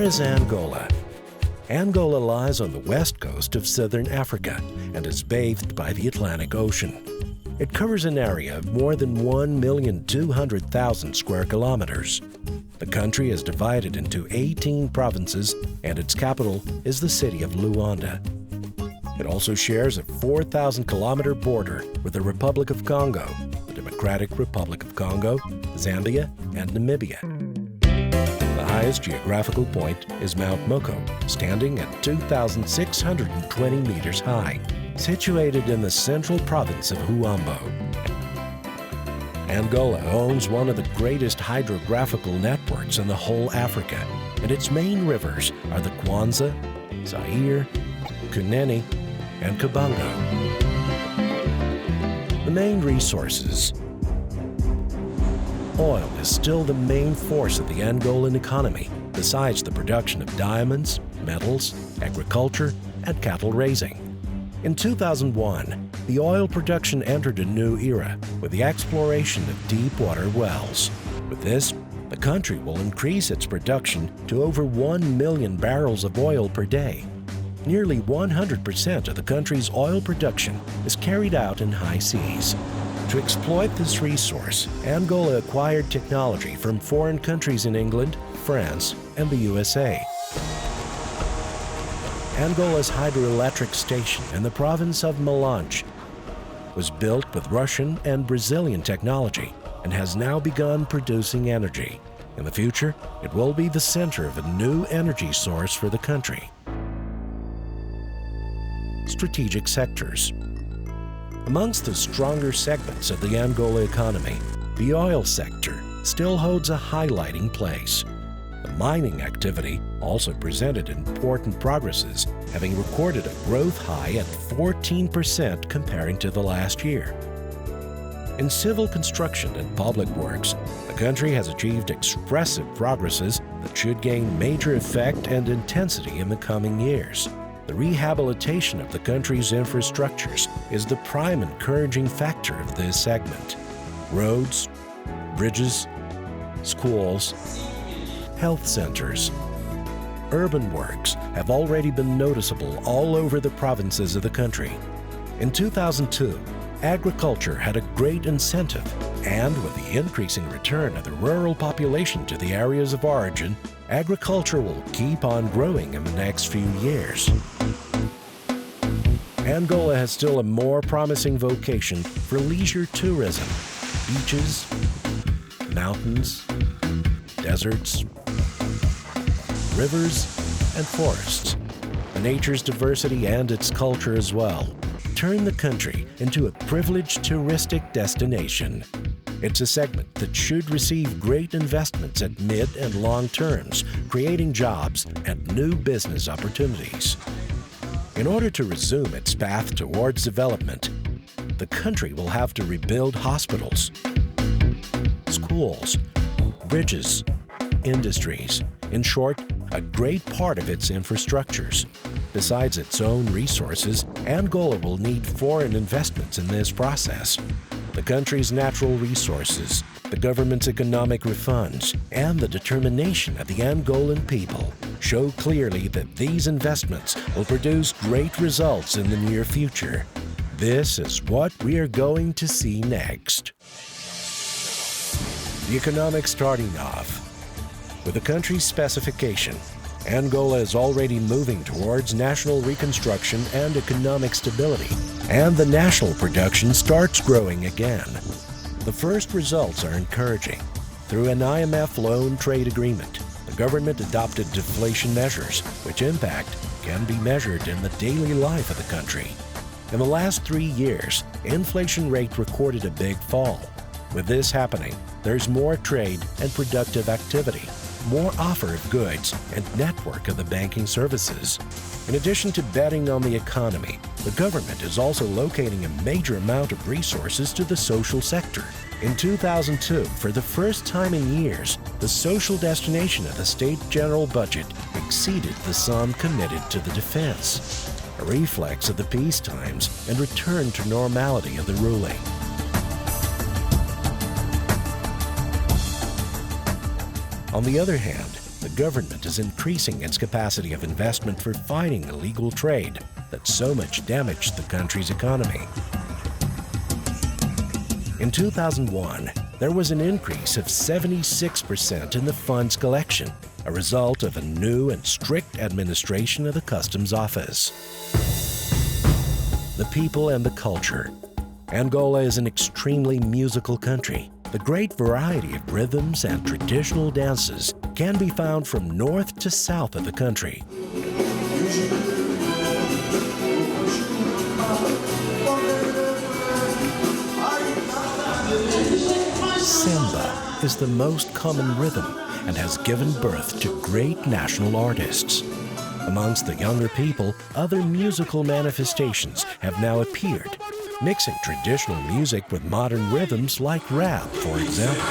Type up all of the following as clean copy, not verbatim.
is Angola? Angola lies on the west coast of southern Africa and is bathed by the Atlantic Ocean. It covers an area of more than 1,200,000 square kilometers. The country is divided into 18 provinces, and its capital is the city of Luanda. It also shares a 4,000-kilometer border with the Republic of Congo, the Democratic Republic of Congo, Zambia, and Namibia. The highest geographical point is Mount Moko, standing at 2,620 meters high, situated in the central province of Huambo. Angola owns one of the greatest hydrographical networks in the whole Africa, and its main rivers are the Kwanza, Zaire, Kunene, and Kabango. The main resources. Oil is still the main force of the Angolan economy, besides the production of diamonds, metals, agriculture, and cattle raising. In 2001, the oil production entered a new era with the exploration of deep-water wells. With this, the country will increase its production to over 1 million barrels of oil per day. Nearly 100% of the country's oil production is carried out in high seas. To exploit this resource, Angola acquired technology from foreign countries in England, France, and the USA. Angola's hydroelectric station in the province of Malanje was built with Russian and Brazilian technology and has now begun producing energy. In the future, it will be the center of a new energy source for the country. Strategic sectors. Amongst the stronger segments of the Angola economy, the oil sector still holds a highlighting place. The mining activity also presented important progresses, having recorded a growth high at 14% comparing to the last year. In civil construction and public works, the country has achieved expressive progresses that should gain major effect and intensity in the coming years. The rehabilitation of the country's infrastructures is the prime encouraging factor of this segment. Roads, bridges, schools, health centers, urban works have already been noticeable all over the provinces of the country. In 2002, agriculture had a great incentive, and with the increasing return of the rural population to the areas of origin, agriculture will keep on growing in the next few years. Angola has still a more promising vocation for leisure tourism. Beaches, mountains, deserts, rivers, and forests. Nature's diversity and its culture as well turn the country into a privileged touristic destination. It's a segment that should receive great investments at mid and long terms, creating jobs and new business opportunities. In order to resume its path towards development, the country will have to rebuild hospitals, schools, bridges, industries, in short, a great part of its infrastructures. Besides its own resources, Angola will need foreign investments in this process. The country's natural resources, the government's economic refunds, and the determination of the Angolan people show clearly that these investments will produce great results in the near future. This is what we are going to see next. The economic starting off. With the country's specification, Angola is already moving towards national reconstruction and economic stability, and the national production starts growing again. The first results are encouraging. Through an IMF loan trade agreement, the government adopted deflation measures, which impact can be measured in the daily life of the country. In the last 3 years, inflation rate recorded a big fall. With this happening, there's more trade and productive activity, more offer of goods, and network of the banking services. In addition to betting on the economy, the government is also locating a major amount of resources to the social sector. In 2002, for the first time in years, the social destination of the state general budget exceeded the sum committed to the defense, a reflex of the peace times and return to normality of the ruling. On the other hand, the government is increasing its capacity of investment for fighting illegal trade that so much damaged the country's economy. In 2001, there was an increase of 76% in the funds collection, a result of a new and strict administration of the Customs Office. The people and the culture. Angola is an extremely musical country. The great variety of rhythms and traditional dances can be found from north to south of the country. Samba is the most common rhythm and has given birth to great national artists. Amongst the younger people, other musical manifestations have now appeared, mixing traditional music with modern rhythms like rap, for example.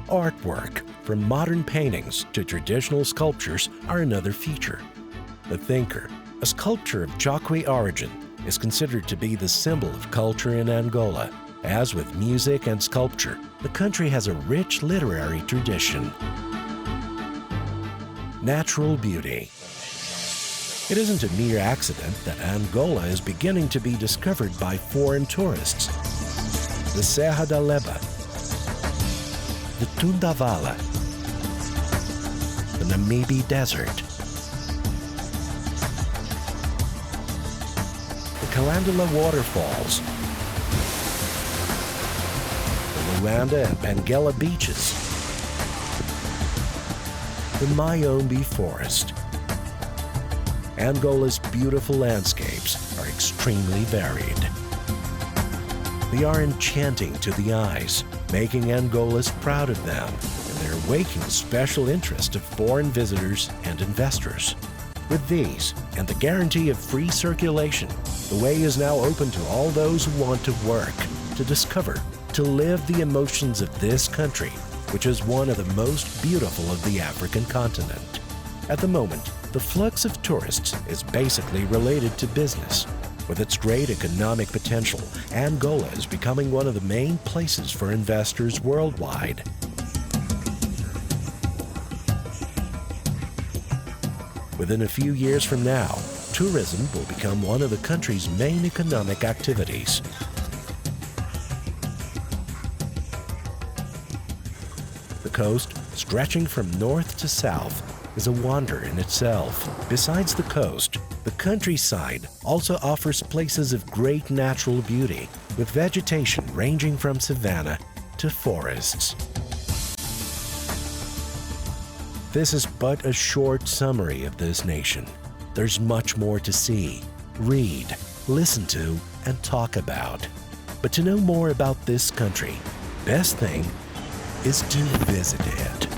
Artwork, from modern paintings to traditional sculptures, are another feature. The Thinker, a sculpture of Chokwe origin, is considered to be the symbol of culture in Angola. As with music and sculpture, the country has a rich literary tradition. Natural beauty. It isn't a mere accident that Angola is beginning to be discovered by foreign tourists. The Serra da Leba, the Tundavala, the Namibe Desert, the Calandala Waterfalls, the Luanda and Benguela beaches, the Mayombe Forest. Angola's beautiful landscapes are extremely varied. They are enchanting to the eyes, making Angolas proud of them, and they're waking special interest of foreign visitors and investors. With these, and the guarantee of free circulation, the way is now open to all those who want to work, to discover, to live the emotions of this country, which is one of the most beautiful of the African continent. At the moment, the flux of tourists is basically related to business. With its great economic potential, Angola is becoming one of the main places for investors worldwide. Within a few years from now, tourism will become one of the country's main economic activities. The coast, stretching from north to south, is a wonder in itself. Besides the coast, the countryside also offers places of great natural beauty, with vegetation ranging from savanna to forests. This is but a short summary of this nation. There's much more to see, read, listen to, and talk about. But to know more about this country, best thing is to visit it.